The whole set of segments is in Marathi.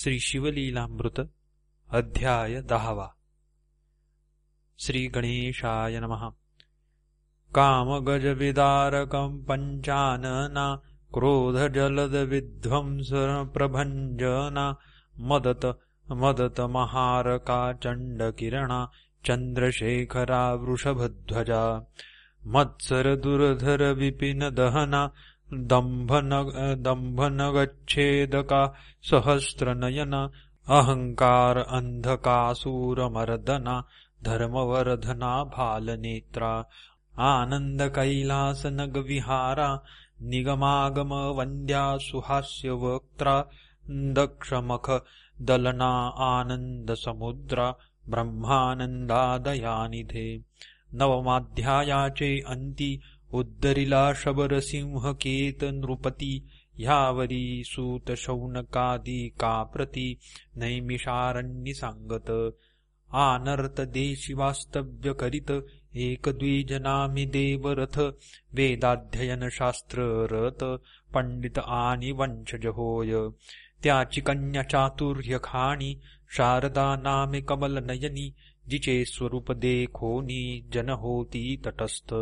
श्री शिवलीलामृत अध्याय 10. श्री गणेशाय नमः. कामगजविदारकं पंचानना क्रोधजलदविध्वंसप्रभञ्जना मदत महारका चण्डकिरणा चन्द्रशेखरा वृषभध्वजा मत्सरदुर्धर विपिनदहना दम्भनगच्छेदका सहस्रनयना अहंकार अंधकासूरमर्दना धर्मवर्धना भालनेत्रा आनन्दकैलासनगविहारा निगमागम वन्द्या सुहास्यवक्त्रा दक्षमख दलना आनन्दसमुद्रा ब्रह्मानन्दादयानिधे. नवमाध्यायाचे अंती उद्धरिला शबरसिंहकेत नृपती ह्यावरी सूत शौनकादी काप्रती नैमिषारण्य सांगत आनर्त देशी वास्तव्य करीत एक द्विजनामी देवरथ वेदाध्ययन शास्त्र रत पंडित आणि वंशज होय. त्याची कन्या चातुर्य खाणी शारदा नामे कमल नयनी जिचे स्वरूप देखोनी जन होती तटस्थ.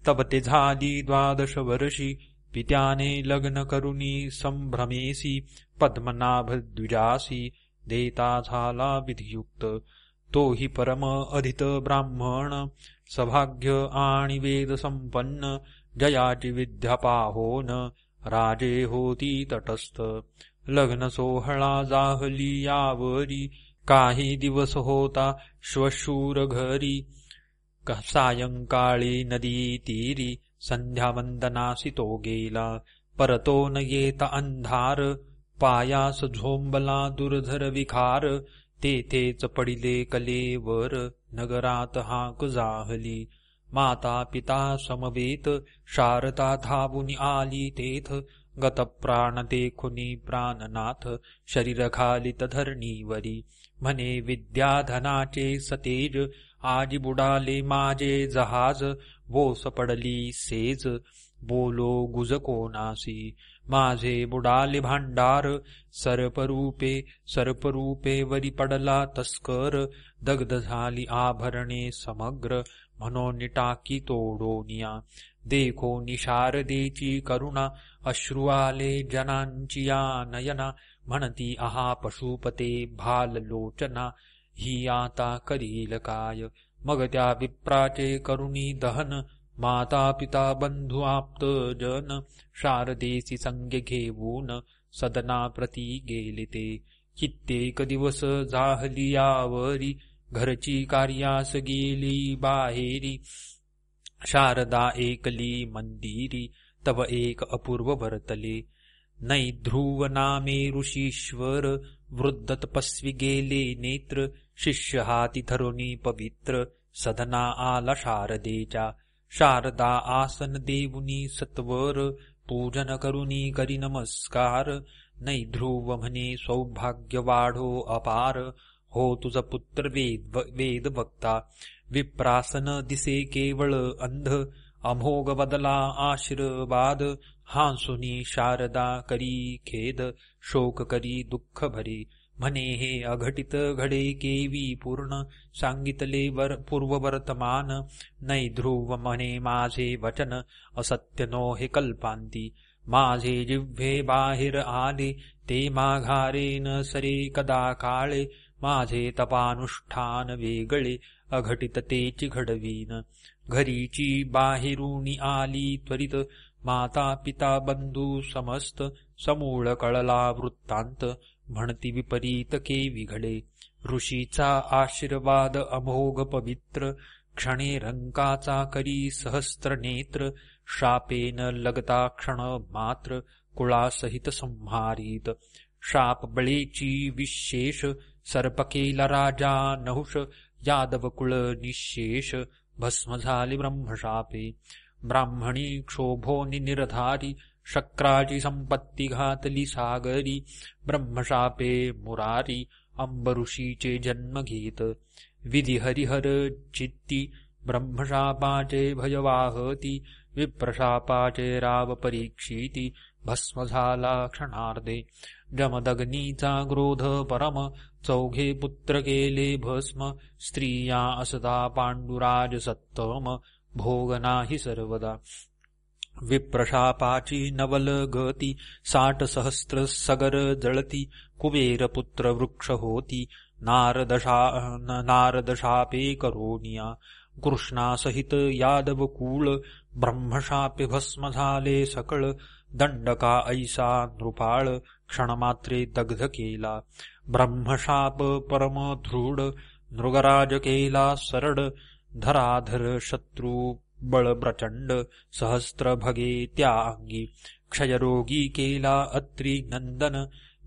तब ते झाली 12 वर्षी पित्याने लग्न करुनी संभ्रमेसी पद्मनाभ द्विजासी देता झाला विधियुक्त. तोही परम अधित ब्राह्मण सभाग्य आणि वेद संपन्न जयाची विद्या पाहोन राजे होती तटस्थ. लग्न सोहळा जाहली यावरी काही दिवस होता श्वशूर घरी. सायंकाळी नदी तीरी संध्यावंदनासी तो गेला. परतो न येता अंधार पायास झोंबला दुर्धर विखार. तेथेच पडिले कलेवर नगरात हाक जाहली. माता पिता समवेत शारदा धावून आली तेथ. गत प्राण देखुनी प्राणनाथ शरीर खालित धरणीवरी. म्हणे विद्याधनाचे सतेज आजी बुडाले माझे जहाज. बोस पडली सेज बोलो गुज कोणासी. माझे बुडाले भांडार सर्परूपे वरी पडला तस्कर. दग्ध झाली आभरणे समग्र म्हणून टाकी तोडोनिया. देखोनी शारदेची करुणा अश्रू आले जनांची या नयना. म्हणती आहा पशुपते भाललोचना ही आता करील काय. मग त्या विप्राचे करुणी दहन माता पिता बंधू आप्त जन. शारदेसी संग घेऊन सदना प्रती गेले ते. कित्येक दिवस जाहली यावरी घरची कार्यास गेली बाहेरी. शारदा एकली मंदिरी तव एक अपूर्व वर्तले. नै ध्रुव नामे ऋषीश्वर वृद्ध तपस्वी गेले नेत्र. शिष्य हाती धरुनी पवित्र सदना आला शारदेच्या. शारदा आसन देऊनी सत्वर पूजन करुनी करी नमस्कार. नै ध्रुव म्हणे सौभाग्य वाढो अपार. हो तुझ पुत्र वेद वक्ता. विप्रासन दिसे केवळ अंध अमोघ बदला आशीर्वाद. हांसुनी शारदा करी खेद शोक करी दुःख भरी. म्हणे हे अघटित घडे केवी पूर्ण सांगितले पूर्ववर्तमान. नै ध्रुव म्हणे माझे वचन असत्य नो हे कल्पांती. माझे जिव्हे बाहेर आले ते माघारे न सरे कदा काळे. माझे तपानुष्ठान वेगळे अघटित तेची घडवीन. घरीची बाहेरुनी आली त्वरित माता पिता बंधू समस्त. समूळ कळला वृत्तांत म्हणती विपरीत केवी घडे. ऋषीचा आशीर्वाद अमोघ पवित्र क्षणे रंकाचा करी सहस्त्र नेत्र. शापेन लगता क्षण मात्र कुळासहित संहारित. शाप बळेची विशेष सर्प केला राजा नहुष. यादव कुळ निशेष भस्म झाले ब्रह्मशापे. ब्राह्मणी क्षोभोनी निर्धारी शक्राची संपत्ती घातली सागरी. ब्रह्मशापे मुरारी अंबऋषीचे जन्म घेत. विधी हरिहर चित्ती ब्रह्मशापाचे भय वाहती. विप्रशापाचे राव परीक्षिती भस्म झाला क्षणार्धे. जमदग्नीचा क्रोध परम, चौघे पुत्र केले भस्म. स्त्रिया असता पांडुराज सत्तम, भोग नाही सर्वदा. विप्रशापाची नवल गती, 60 सहस्त्र सगर जळती. कुबेर पुत्र वृक्ष होती, नारदशापे करोनिया. कृष्णासहित यादव कुळ, ब्रह्मशापे भस्म झाले सकळ. दंडका ऐसा नृपाळ, क्षणमात्रे दग्ध केला. ब्रह्मशाप परम दृढ, नृगराज केला सरड. धराधर शत्रू बळ प्रचंड, सहस्त्र भगे त्या अंगी. क्षयरोगी केला अत्री नंदन,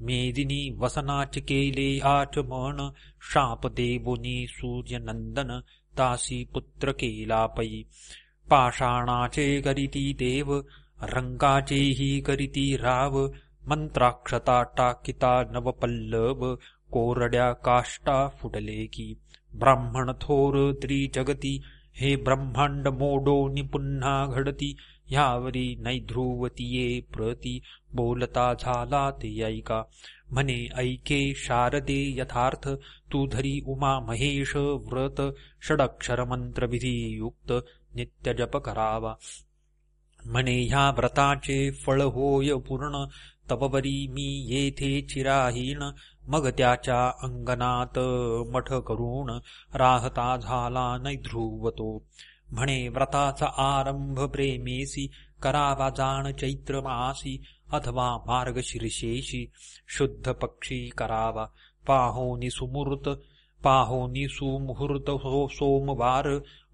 मेदिनी वसनाच केले आचमन. शाप देबुनी सूर्यनंदन, तासी पुत्र केला पै. पाषाणाचे करीती देव, रंकाचेही करीती राव. मंत्राक्षता टाकिता नवपल्लव, कोरड्या काष्टा फुटले की. ब्राह्मण थोर त्रिजगती, हे ब्रह्मांड मोडोनी पुन्हा घडती. ह्यावरी नैध्रुवतीये प्रती, बोलता झाला ते ऐका. म्हणे ऐके शारदे यथार्थ, तू धरी उमा महेश व्रत. षडक्षर मंत्रविधी युक्त, नित्य जप करावा. म्हणे ह्या व्रताचे फळ होय पूर्ण, तपवरी मी येथे चिराहीन. मग त्याच्या अंगणात मठ करून, राहता झाला नैध्रुवतो. म्हणे व्रताचा आरंभ प्रेमेसी, करावा जाण चैत्र मासी. अथवा मार्गशीर्षेशी, शुद्ध पक्षी करावा. पाहोनी सुमुहूर्त सोमवार.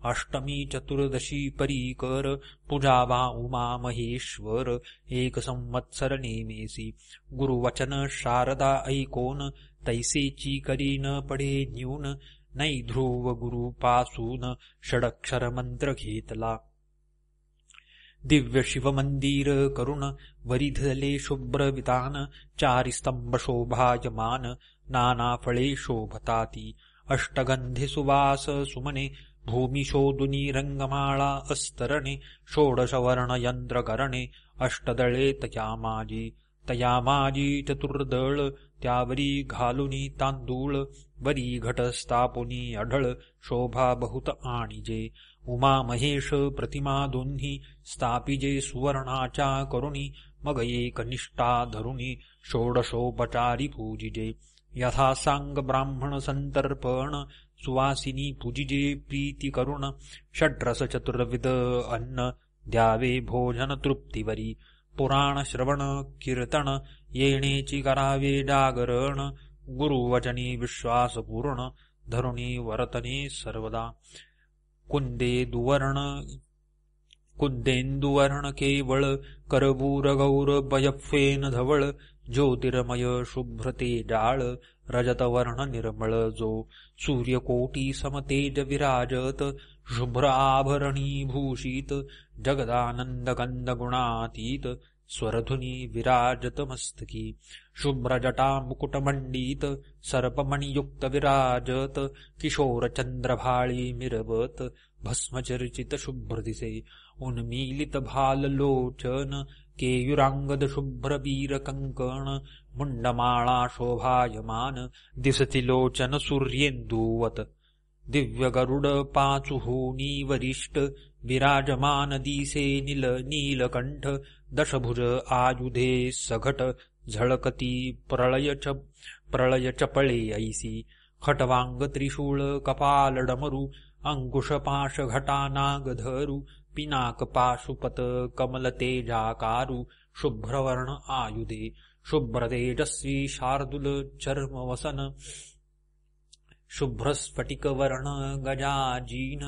अष्टमी चतुर्दशी परीकर, पूजावा उमा महेश्वर. 1 संवत्सर नेमेसी, गुरुवचन शारदा ऐकोन. तैसेची करीन पडे न्यून, नैध्रुव गुरुपासून. षडक्षर मंत्र घेतला. दिव्य शिवमंदिर करुण, वरिधले शुभ्र वितान. 4 स्तंभ शोभायमान, नाना फळे शोभताती. अष्टगंधे सुवास सुमने, भूमी शोधुनी रंगमाळा अस्तरणे. 16 वर्ण यंत्र करणे, अष्टदळे तया माझी चतुर्दळ. त्यावरी घालुनी तांदूळ, वरी घट स्थापुनी अढळ. शोभा बहुत आणिजे, उमा महेश प्रतिमा दोन्ही. स्थापिजे सुवर्णाच्या करुणी, मग एक निष्ठा धरुणी. षोडशोपचारी पूजिजे, यथा सांग ब्राह्मण संतर्पण. सुवासिनी पूजिजे प्रीती करुण, षड्रस चतुर्विध अन्न. द्यावे भोजन तृप्तीवरी, पुराण श्रवण कीर्तन. येणेची करावे जागरण, गुरुवचनी विश्वासपूर्ण. धरुणी वर्तने सर्वदा, कुंदेंदुवर्ण केवळ. करबूर गौर बयफेन धवळ, ज्योतिर्मय शुभ्र तेजाळ. रजतवर्ण निर्मळ जो, सूर्यकोटी समतेज विराजत. शुभ्र आभरणी भूषित, जगदानंद कंद गुणातीत. स्वरधुनी विराजत मस्तकी, शुभ्र जटा मुकुटमंडित. सर्पमणियुक्त विराजत, किशोर चंद्रभाळी मिरवत. भस्मचर्चित शुभ्र दिसे, उन्मीलित भाल लोचन. केयुरांगद शुभ्र वीर कंकण, मुंडमाळा शोभायमान. दिसती लोचन सूर्येंदुवत, दिव्य गरुड पाचुहोनी वरिष्ठ. विराजमान दिसे नीलकंठ, दशभुज आयुधे सघट. झळकती प्रळय चपळे ऐसी, खटवांग त्रिशूळ कपाल डमरू. अंकुश पाश घटा नागधरू, पिनाक पाशुपत कमल तेजाकारु. शुभ्रवर्ण आयुधे, शुभ्र तेजस्वी शार्दूल चर्म वसन. शुभ्र स्फटिक वर्ण गजाजीन,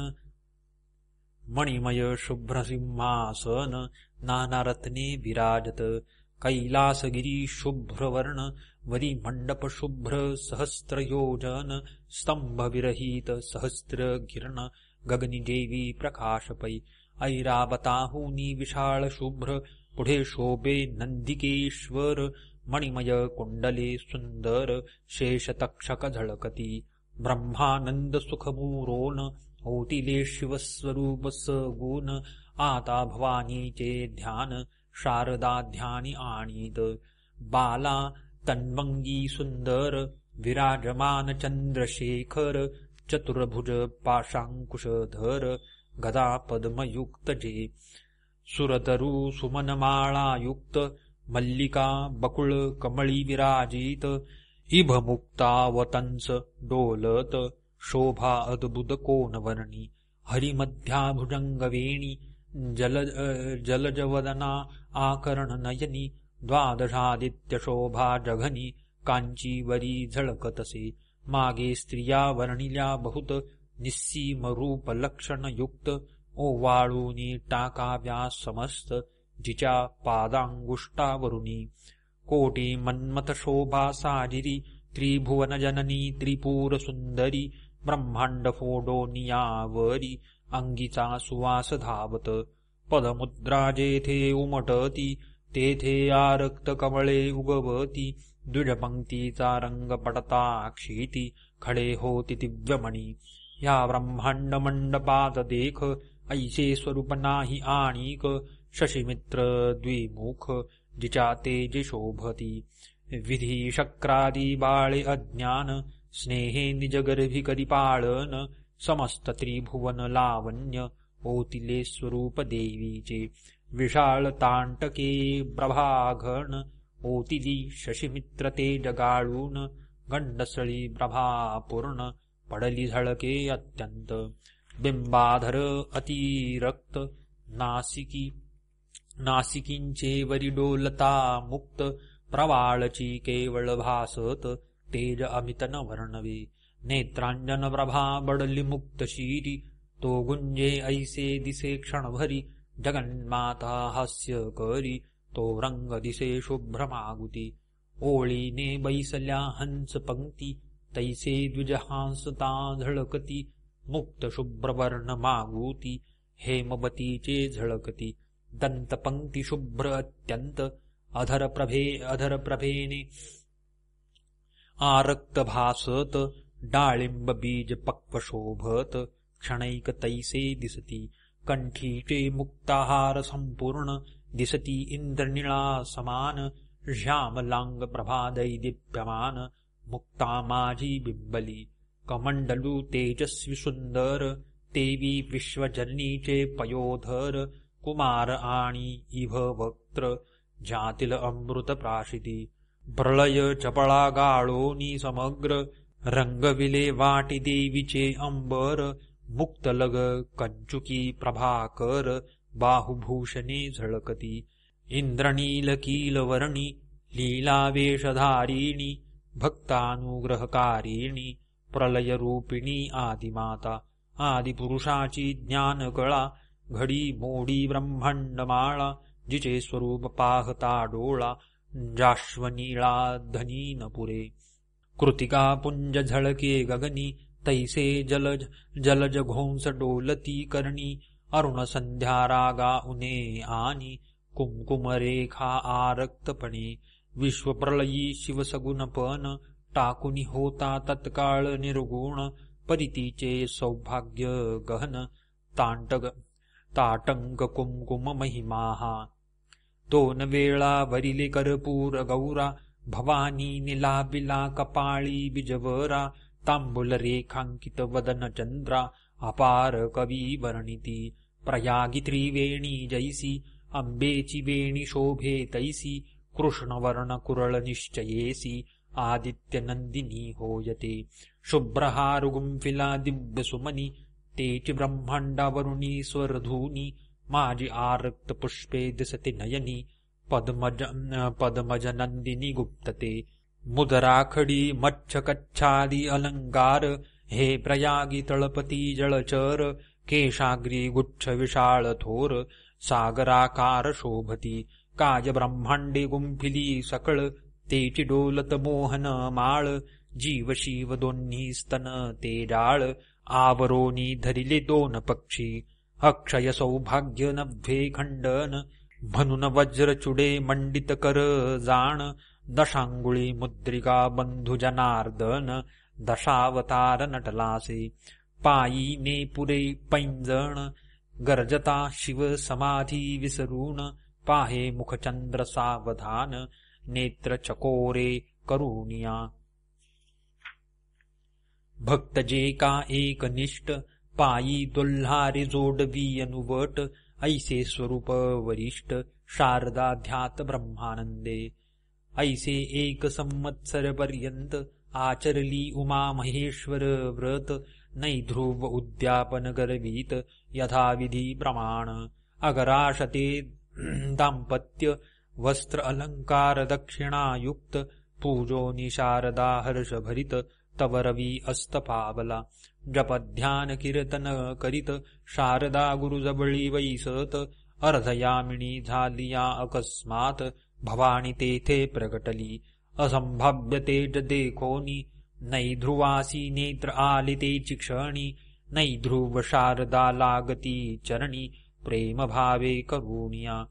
मणिमय शुभ्र सिंहासन. नाना रत्ने विराजत, कैलासगिरी शुभ्रवर्ण. वरी मंडप शुभ्र सहस्त्र योजन, स्तंभ विरहित सहस्त्र किरण. गगनी देवी प्रकाशपै, ऐरावताहुनी विशाळ शुभ्र. पुढे शोभे नंदिकेश्वर, मणिमय कुंडले सुंदर. शेष तक्षक झळकती, ब्रह्मानंद सुखमुरोन. होतिले शिवस्वरूप सगुण, आता भवानीचे ध्यान. शारदाध्यानी आणीत बाला तन्वंगी सुंदर विराजमान चंद्रशेखर चतुर्भुज पाशांकुशधर गदा पद्मयुक्त जे सुरतरु सुमनमाळायुक्त मल्लिका बकुळ कमळी विराजित इभमुक्तावतंस डोलत शोभा अद्भुत कोनवर्णी हरिमध्याभुजंगवेणी जलजवदना आकर्णनयनी द्वादशादित्य शोभा जघनी कांचीवरी झळकतसे मागे स्त्रिया वर्णिल्या बहुत निस्सीम रूप लक्षण युक्त ओवाळूनी टाकाव्या समस्त जिच्या पादांगुष्टावरुनी कोटी मन्मथ शोभा साजिरी त्रिभुवन जननी त्रिपुर सुंदरी ब्रह्मांड फोडोनियावरी अंगीचा सुवास धावत पदमुद्रा जेथे उमटती तेथे आरक्त कमळे उगवती द्विजपंक्तीचा रंग पडता क्षिती खडे होती दिव्यमणी या ब्रह्मांड मंडपात देख ऐसे स्वरूप नाही आणिक शशिमित्र द्विमुख जिच्या तेजे शोभती विधी शक्रादी बाळे अज्ञान स्नेहे निजगर्भी करी पाळन समस्त त्रिभुवन लावण्य ओतिले स्वरूप देवीचे विशाल तांटके प्रभाघन ओतिली शशिमित्र तेज गाळून गंडसळी प्रभापूर्ण पडली झळके अत्यंत बिंबाधर अतिरक्त नासिकींचे वरी डोलता मुक्त प्रवाळची केवळ भासत तेज अमितन वर्णवे नेत्रांजन प्रभा बडली मुक्त शिरी तो गुंजे ऐसे दिसे क्षणभरी जगन्माता हास्य करी तो रंग दिसे शुभ्र मागुती ओळीने बैसल्या हंस पंक्ती तैसे द्विजहांसता झळकती मुक्त शुभ्रवर्ण मागुती हेमवतीचे झळकती दंतपंक्ती शुभ्र अत्यंत अधरप्रभेने आरक्त भासत डाळिंब बीज पक्व शोभत क्षणैक तैसे दिसती कंठीचे मुक्ताहार संपूर्ण दिसती इंद्रनिळा समान श्यामलांग प्रभादै दीप्यमान मुक्ता माझी बिंबली कमंडलू तेजस्वी सुंदर देवी विश्वजननीचे पयोधर कुमार आणि इभ वक्त्र ज्यातील अमृत प्राशिती प्रलय चपळा गाळोनी समग्र रंगविले वाटी देवीचे अंबर मुक्तलग कंचुकी प्रभाकर बाहुभूषणे झळकती इंद्रनील कीलवर्णी लीलावेशधारिणी भक्तानुग्रहकारिणी प्रलयरूपिणी आदिमाता आदिपुरुषाची ज्ञानकळा घडी मोडी ब्रह्मांडमाळा जिचे स्वरूप पाहता डोळा जाश्वनीळा धनीनपुरे कृतिका पुंज झळके गगनी तैसे जलज घोंस डोलती करणी अरुण संध्या रागा उने आनी कुंकुमरेखा आरक्तपणे विश्वप्रलयी शिवसगुणपण टाकुनी होता तत्काळ निर्गुण परितीचे सौभाग्य गहन ताटंक कुंकुम महिमाहा दोन वेळा वरिले कर्पूर गौरा भवानी निलाबिला कपाळी बिजवरा तांबुल रेखांकित वदन चंद्रा अपार कवी वर्णिती प्रयागी त्रिवेणी जैसी अंबेची वेणी शोभे तैसी कृष्णवर्ण कुरळ निश्चयेसी आदित्य नंदिनी होयते शुभ्रहार गुंफिला दिव्य सुमनी तेची ब्रह्मांडावरुणी स्वरधूनी माझी आरक्त पुष्पे दिसते नयनी पद्मज नंदिनी गुप्तते मुदराखडी मच्छ कच्छादी अलंकार हे प्रयागी तळपती जळचर केशाग्री गुच्छ विशाळ थोर सागराकार शोभती काय ब्रह्मांडे गुंफिली सकळ तेची डोलत मोहन माळ जीव शिव दोन्ही स्तन ते डाळ आवरोनी धरिले दोन पक्षी अक्षय सौभाग्य नव्हे खंडन म्हणून वज्रचुडे मंडित कर जाण दशांगुळी मुद्रिका बंधु जनार्दन दशावतार नटलासे पायीने पुरे पैंजण गर्जता शिव समाधी विसरून पाहे मुखचंद्र सावधान, नेत्र चकोरे करुणिया. भक्त जे का एक निष्ठ, पायी दोल्हारे जोडवी अनुवट, ऐसे स्वरूप वरिष्ठ, शारदा ध्यात ब्रह्मानंदे. ऐसे एक संवत्सर पर्यंत आचरली उमा महेश्वर व्रत, नै ध्रुव उद्यापन गर्वीत यथाविधी प्रमाण. अगराशते दाम्पत्य वस्त्र अलंकार दक्षिणायुक्त, पूजोनी शारदा हर्ष भरित, तव रवी अस्त पावला. जपध्यान कीर्तन करीत शारदा गुरुजबळी वैसत, अर्धयामिनी झाली या अकस्मात, भवानी तेथे प्रगटली. असंभाव्य तेज देखोनी, नै ध्रुवासी नेत्र आले तेची क्षणी. नै ध्रुव शारदा लागती चरणी, प्रेम भावे करुणिया.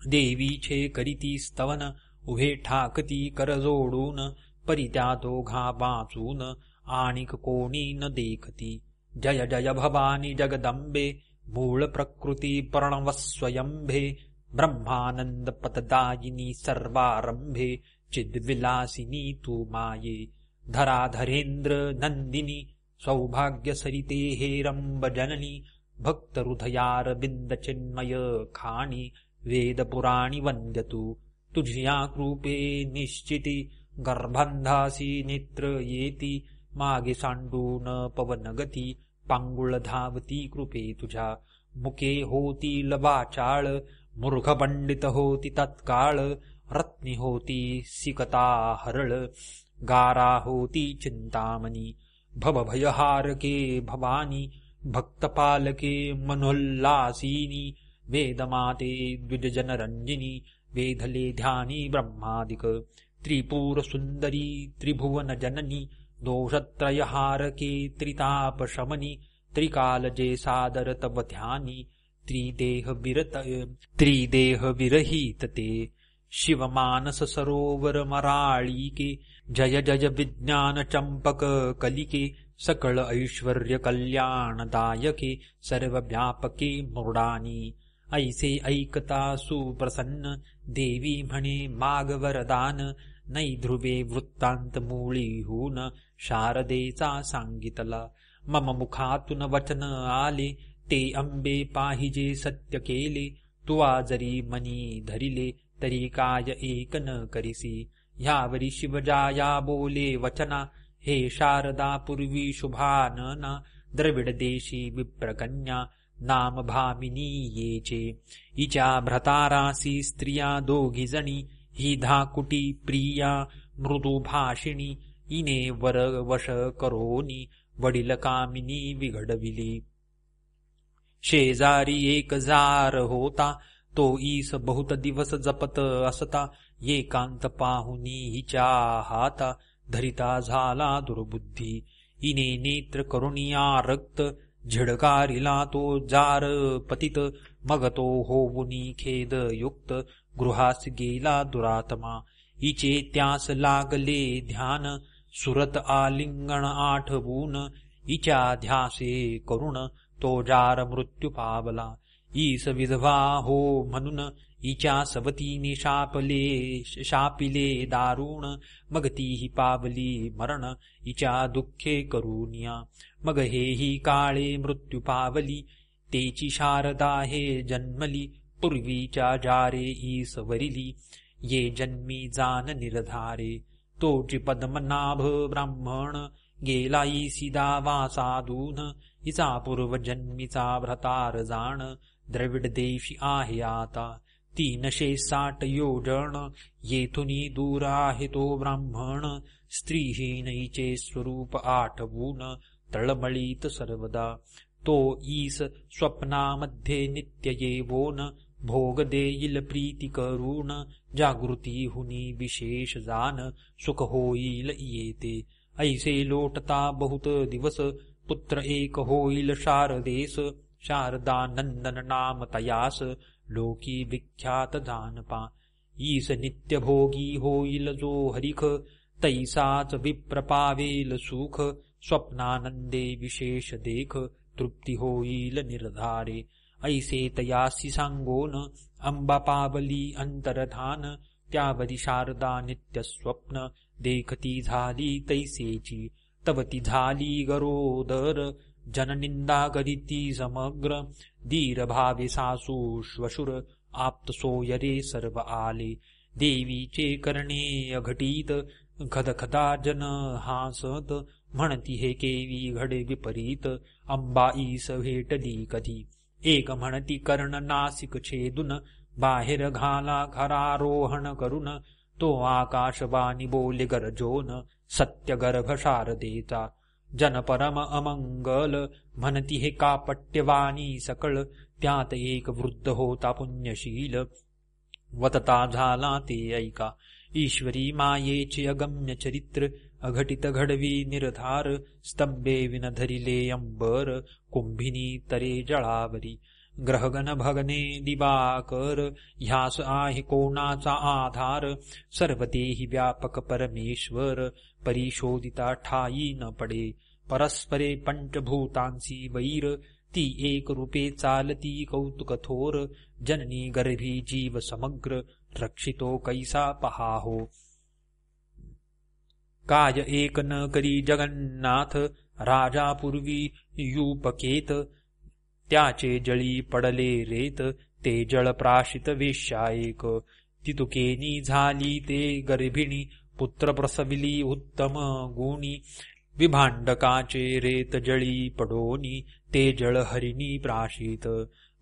देवीचे करीती स्तवन, उभे ठाकती कर जोडून, परित्या दोघा वाचून, आणिक कोणी न देखती. जय जय भवानी जगदंबे, मूळ प्रकृती प्रणवस्वयंभे, ब्रह्मानंद पतदायिनी सर्वारंभे, चिद्विलासिनी तू माये. धराधरेंद्र नंदिनी, सौभाग्य सरिते हेरंब जननी, भक्त हृदयार बिंद चिन्मय खाणी, वेद पुराणी वंद्य तू. तुझिया कृपे निश्चिती, गर्भांधासी नेत्र येती, मागे सांडून पवनगती, पांगुळ धावती कृपे तुझ्या. मुके होती लबाचाळ, मूर्ख पंडित होती तत्काळ, रत्नी होती सिकता हरळ, गारा होती चिंतामणी. भवभयहारके भवानी, भक्तपालके मनोल्लासिनी, वेदमाते द्विजजनरंजिनी, वेधले ध्यानी ब्रह्मादिक. त्रिपुर सुंदरी त्रिभुवन जननी, दोषत्रयहारके त्रितापशमनी, त्रिकालजे सादर तव ध्यानी, त्रिदेह विरहित ते. शिवमानस सरोवर मराळीके, जय जय विज्ञान चंपक कलिके, सकळ ऐश्वर्य कल्याणदायके, सर्वव्यापके मृडानी. ऐसे ऐकता सुप्रसन्न, देवी म्हणे माग वरदान. नै ध्रुवे वृत्तांत मूळीहून, शारदेचा सांगितला. मम मुखातून वचन आले, ते अंबे पाहिजे सत्य केले. तुवा जरी मनी धरिले, तरी काय एक न करिसी. ह्यावरी शिवजाया बोले वचना, हे शारदा पूर्वी शुभानना. द्रविड देशी विप्रकन्या, नाम भामिनी येचे. हिच्या भ्रतारासी स्त्रिया दोघी जणी, ही धाकुटी प्रिया मृदू भाषिणी. इने वर वश करोनी, वडील कामिनी विघडविली. शेजारी एक जार होता, तो ईस बहुत दिवस जपत असता. एकांत पाहुनी हिच्या हाता, धरिता झाला दुर्बुद्धी. इने नेत्र करुणिया रक्त, झिडकारिला तो जार पतित. मग तो होऊनी खेद युक्त, गृहास गेला दुरात्मा. हिचे त्यास लागले ध्यान, सुरत आलिंगण आठवून. हिच्या ध्यासे करुण, तो जार मृत्यू पावला. ईस विधवा हो म्हणून, हिच्या सवतीने शापिले दारुण. मग तीही पावली मरण, हिच्या दुःखे करुनिया. मग हेही काळे मृत्यू पावली, तेची शारदा हे जन्मली. पूर्वीच्या जारे ईस वरिली, ये जन्मी जान निर्धारे. तोची पद्मनाभ ब्राह्मण, गेला ईसी दावा साधून. हिचा पूर्वजन्मीचा भ्रतार जाण, द्रविड देशी आहे आता. 360 योजन, येथुनी दूर आहे तो ब्राह्मण. स्त्रीहीन हिचे स्वरूप आठवून, तळमळीत सर्वदा. तो ईस स्वप्नामध्ये नित्य येवोन, भोग देईल प्रीती करून. जागृती हुनी विशेष जान, सुख होईल येते. ऐसे लोटता बहुत दिवस, पुत्र एक होईल शारदेस. शारदा नंदन नाम तयास, लोकी विख्यात जानपा. ईस नित्य भोगी होईल जो हरिख, तैसाच विप्र पावेल सुख. स्वप्नानंदे विशेष देख, तृप्ती होईल निर्धारे. ऐसे तयासी सांगोन अंबा पावली अंतरधान त्यावरी शारदा नित्य स्वप्न देखती झाली तैसेची तवती झाली गरोदर जननिंदा करीती समग्र धीर भावे सासू श्वशुर आप्त सोयरे सर्व आले देवीचे करणे अघटित खदखदा जन हासत म्हणती हे केवी घडे विपरीत अंबाईस भेटली कधी एक म्हणती कर्ण नासिक छेदून बाहेर घाला खरारोहण करून तो आकाशवाणी बोले गरजोन सत्य गर्भ शारदेचा जन परम अमंगल म्हणती हे कापट्यवाणी सकळ त्यात एक वृद्ध होता पुण्यशील वतता झाला ते ऐका ईश्वरी मायेचे अगम्य चरित्र अघटित घडवी निर्धार स्तंभे विन धरिले अंबर कुंभिनी तरे जळावरी ग्रहगण भगने दिवाकर ह्यास आहे कोणाचा आधार सर्वतेही व्यापक परमेश्वर परिशोधिता ठाई न पडे परस्परे पंचभूतांसी वैर ती एक रूपे चालती कौतुक थोर जननी गर्भी जीव समग्र रक्षितो कैसा पहाहो काय एक न करी जगन्नाथ राजा पूर्वी युपकेत त्याचे जळी पडले रेत ते जळ प्राशित वेश्या एक तितुकेनी झाली ते गर्भिणी पुत्र प्रसविली उत्तम गुणी विभांडकाचे रेत जळी पडोनी ते जळ हरिणी प्राशित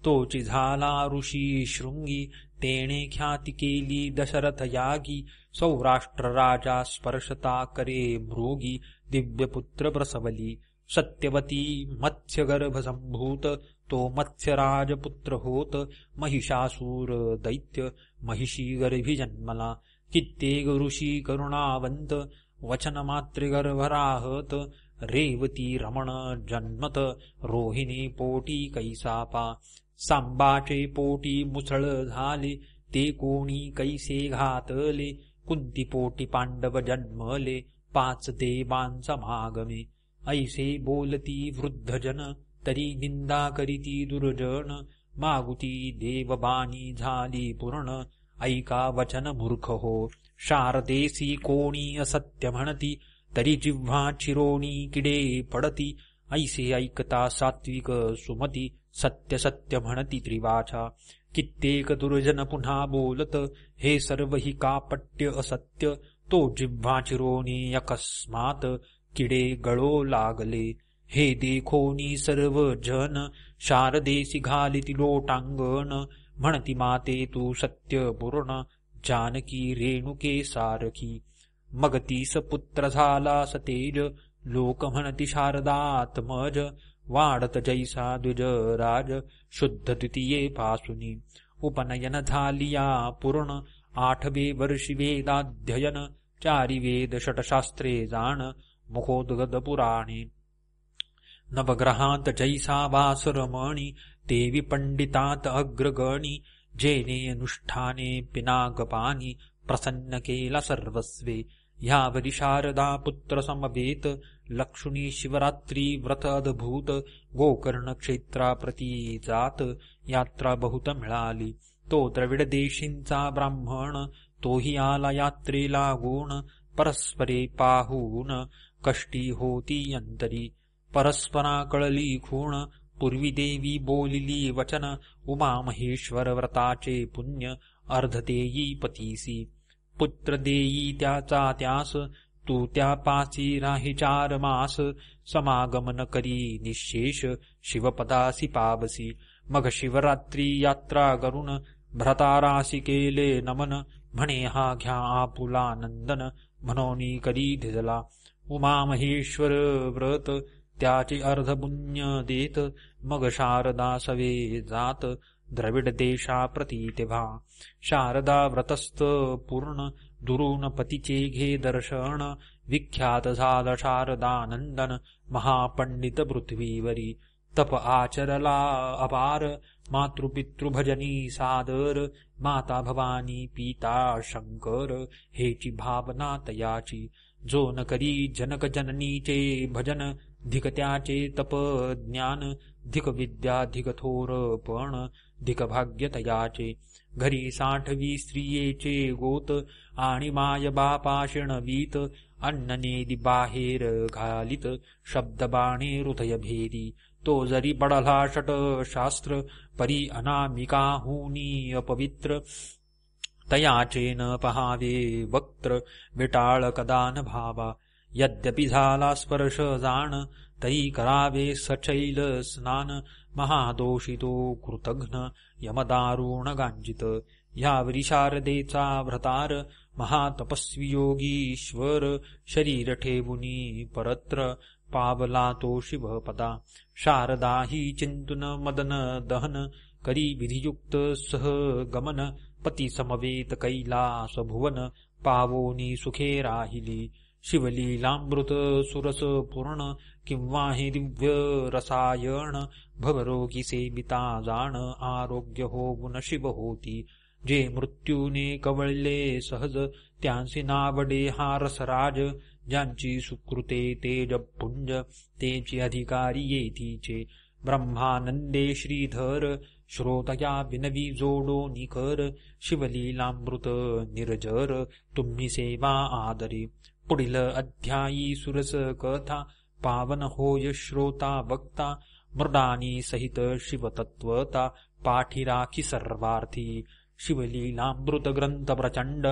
तोची झाला ऋषी शृंगी तेणे ख्याती केली दशरथ यागी सौराष्ट्र राजा स्पर्शता करे मृगी दिव्यपुत्र प्रसवली सत्यवती मत्स्यगर्भ संभूत तो मत्स्यराजपुत्र होत महिषासूर दैत्य महिषी गर्भी जन्मला कित्येक ऋषी करुणावंत वचन मातृगर्भ राहत रेवती रमण जन्मत रोहिणी पोटी कैसापा सांबाचे पोटी मुसळ झाले ते कोणी कैसे घातले कुंती पोटी पांडव जन्मले 5 देवांचा मागमे ऐसे बोलती वृद्धजन तरी निंदा करीती दुर्जन मागुती देवबाणी झाली पूर्ण ऐका वचन मूर्ख हो शारदेसी कोणी असत्य म्हणती तरी जिव्हा चिरोणी किडे पडती ऐसे ऐकता सात्विक सुमती सत्य सत्य म्हणती त्रिवाचा कित्येक दुर्जन पुन्हा बोलत हे सर्व ही कापट्य असत्य तो जिव्हा चिरोणी अकस्मात किडे गळो लागले हे देखोनी सर्व जन शारदेसी घालिती लोटांगण म्हणती माते तू सत्य पूर्ण जानकी रेणुके सारखी मग तीस पुत्र झाला सतेज लोक म्हणती शारदात्मज वाढत जैसा द्विजराज शुद्ध द्वितीये पासुनी उपनयन झालिया पूर्ण 8वे वर्षी वेदाध्ययन 4 वेद षटशास्त्रे जाण मुखोद्गत पुराणे नवग्रहांत जैसा वास रमणी देवी पंडितात अग्रगणी जेने अनुष्ठाने पिनाकपानी प्रसन्न केला सर्वस्वे ह्यावरी शारदा पुत्र समवेत लक्ष्मी शिवरात्री व्रत अद्भूत गोकर्ण क्षेत्राप्रती जात यात्रा बहुत मिळाली तो द्रविड देशींचा ब्राह्मण तोही आला यात्रेला गुण परस्परे पाहून कष्टी होती अंतरी परस्परा कळली खूण पूर्वी देवी बोलिली वचन उमा महेश्वर व्रताचे पुण्य अर्ध देई पतीसी पुत्र देई त्याचा त्यास तू त्या पासी राही 4 मास समागमन करी निशेष शिवपदासी पावसी मग शिवरात्री यात्रा करून भ्रतारासी केले नमन म्हणे हा घ्या आपुला नंदन म्हणोनी करी धिजला उमा महेश्वर व्रत त्याचे अर्ध पुण्य देत मग शारदा सवे जात द्रविड देशाप्रती तेव्हा शारदा व्रतस्थ पूर्ण दुरून पतीचे घे दर्शन विख्यात झाला शारदानंदन महापंडित पृथ्वीवरी तप आचरला अपार मातृपितृभजनी सादर माता भवानी पिता शंकर हेची भावना तयाची जो न करी जनक जननीचे भजन धिक त्याचे तप ज्ञान धिक विद्या धिक थोरपण धिक भाग्य तयाचे घरी 60 स्त्रियेचे गोत आणि माय बापा शिणवीत अन्ननेदी बाहेर घालित शब्द बाणे हृदय भेदी तो जरी पडला षट शास्त्र परी अनामिकाहुनी अपवित्र तयाचे न पहावे वक्त्र विटाळ कदा न भावा यद्यपि झाला स्पर्श जाण तई करावे सचैल स्नान महादोषितो कृतघ्न यमदारुण गांजित ह्यावरी शारदेचा भ्रतार महातपस्वी योगीश्वर शरीर ठेवुनी परत्र पावला तो शिवपदा शारदा ही चिंतुन मदन दहन करी विधियुक्त सह गमन पती समवेत कैलास भुवन पावोनी सुखे राहिली शिवलीलामृत सुरस पूर्ण किंवा हे दिव्य रसायन भवरोगी सेविता जाण आरोग्य होऊन शिव होती जे मृत्यूने कवळले सहज त्यांचे नावडे हा रसराज ज्यांची सुकृते तेज पुंज तेची अधिकारी येतीचे ब्रह्मानंदे श्रीधर श्रोतया विनवी जोडो निकर शिवलीलामृत निर्जर तुम्ही सेवा आदरी पुढील अध्यायी सुरस कथा पावन होय श्रोता वक्ता मृडानी सहित शिवतत्वता पाठी राखी सर्वार्थी शिवलीलामृत ग्रंथ प्रचंड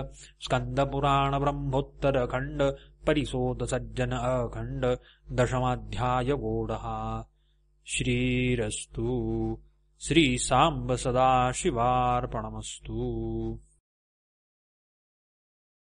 स्कंद पुराण ब्रह्मोत्तर खंड परिसोद सज्जन अखंड दशमाध्याय गोडहा श्रीरस्तु श्री सांब सदाशिवार्पणमस्तु।